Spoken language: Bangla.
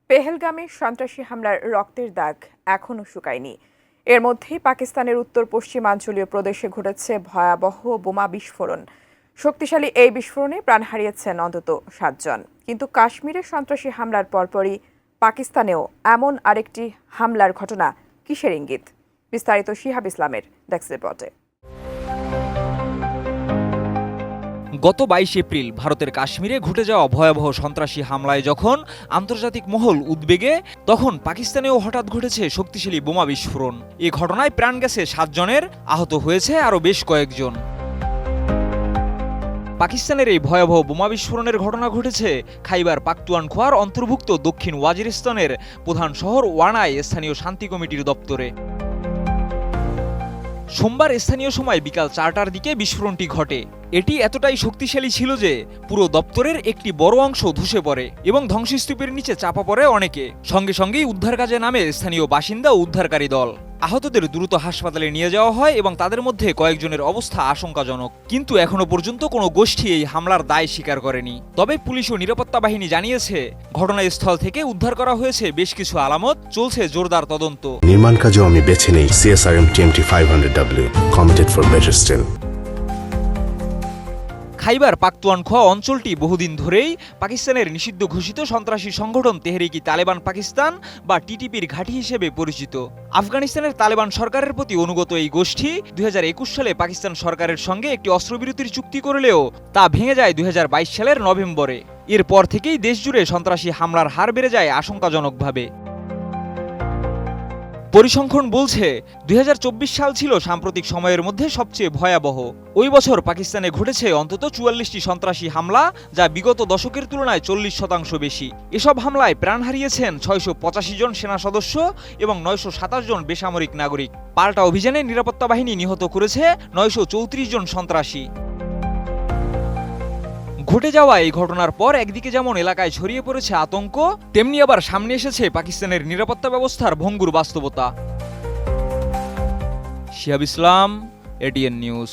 পেহেলগামে সন্ত্রাসী হামলার রক্তের দাগ এখনও শুকায়নি। এর মধ্যেই পাকিস্তানের উত্তর পশ্চিমাঞ্চলীয় প্রদেশে ঘটেছে ভয়াবহ বোমা বিস্ফোরণ। শক্তিশালী এই বিস্ফোরণে প্রাণ হারিয়েছেন অন্তত 7 জন। কিন্তু কাশ্মীরের সন্ত্রাসী হামলার পরপরই পাকিস্তানেও এমন আরেকটি হামলার ঘটনা কিসের ইঙ্গিত? বিস্তারিত শিহাব ইসলামের ডেস্ক রিপোর্টে। গত 22 এপ্রিল ভারতের কাশ্মীরে ঘটে যাওয়া ভয়াবহ সন্ত্রাসী হামলায় যখন আন্তর্জাতিক মহল উদ্বেগে, তখন পাকিস্তানেও হঠাৎ ঘটেছে শক্তিশালী বোমা বিস্ফোরণ। এ ঘটনায় প্রাণ গেছে 7 জনের, আহত হয়েছে আরও বেশ কয়েকজন। পাকিস্তানের এই ভয়াবহ বোমা বিস্ফোরণের ঘটনা ঘটেছে খাইবার পাখতুনখোয়ার অন্তর্ভুক্ত দক্ষিণ ওয়াজিরিস্তানের প্রধান শহর ওয়ানায় স্থানীয় শান্তি কমিটির দপ্তরে। সোমবার স্থানীয় সময় বিকাল 4টার দিকে বিস্ফোরণটি ঘটে। এটি এতটাই শক্তিশালী ছিল যে পুরো দপ্তরের একটি বড় অংশ ধসে পড়ে এবং ধ্বংসস্তূপের নিচে চাপা পড়ে অনেকে। সঙ্গে সঙ্গেই উদ্ধার কাজে নামে স্থানীয় বাসিন্দা ও উদ্ধারকারী দল। আহতদের দ্রুত হাসপাতালে নিয়ে যাওয়া হয় এবং তাদের মধ্যে কয়েকজনের অবস্থা আশঙ্কাজনক। কিন্তু এখনো পর্যন্ত কোনো গোষ্ঠী এই হামলার দায় স্বীকার করেনি। তবে পুলিশ ও নিরাপত্তা বাহিনী জানিয়েছে, ঘটনাস্থল থেকে উদ্ধার করা হয়েছে বেশ কিছু আলামত, চলছে জোরদার তদন্ত। নির্মাণ কাজেও আমি বেছে নেই CSRM TMT 500W, committed for better still। Khyber Pakhtunkhwa অঞ্চলটি বহুদিন ধরেই পাকিস্তানের নিষিদ্ধ ঘোষিত সন্ত্রাসী সংগঠন তেহরিকি তালেবান পাকিস্তান বা টিটিপির ঘাঁটি হিসেবে পরিচিত। আফগানিস্তানের তালেবান সরকারের প্রতি অনুগত এই গোষ্ঠী 2021 সালে পাকিস্তান সরকারের সঙ্গে একটি অস্ত্রবিরতির চুক্তি করলেও তা ভেঙে যায় 2022 সালের নভেম্বরে। এরপর থেকেই দেশজুড়ে সন্ত্রাসী হামলার হার বেড়ে যায় আশঙ্কাজনকভাবে। পরিসংখ্যান বলছে 2024 সাল ছিল সাম্প্রতিক সময়ের মধ্যে সবচেয়ে ভয়াবহ। ওই বছর পাকিস্তানে ঘটেছে অন্তত 44টি সন্ত্রাসী হামলা, যা বিগত দশকের তুলনায় 40% বেশি। এসব হামলায় প্রাণ হারিয়েছেন 685 জন সেনা সদস্য এবং 927 জন বেসামরিক নাগরিক। পাল্টা অভিযানে নিরাপত্তা বাহিনী নিহত করেছে 934 জন সন্ত্রাসী। ঘটে যাওয়া এই ঘটনার পর একদিকে যেমন এলাকায় ছড়িয়ে পড়েছে আতঙ্ক, তেমনি আবার সামনে এসেছে পাকিস্তানের নিরাপত্তা ব্যবস্থার ভঙ্গুর বাস্তবতা। শিহাব ইসলাম, ATN নিউজ।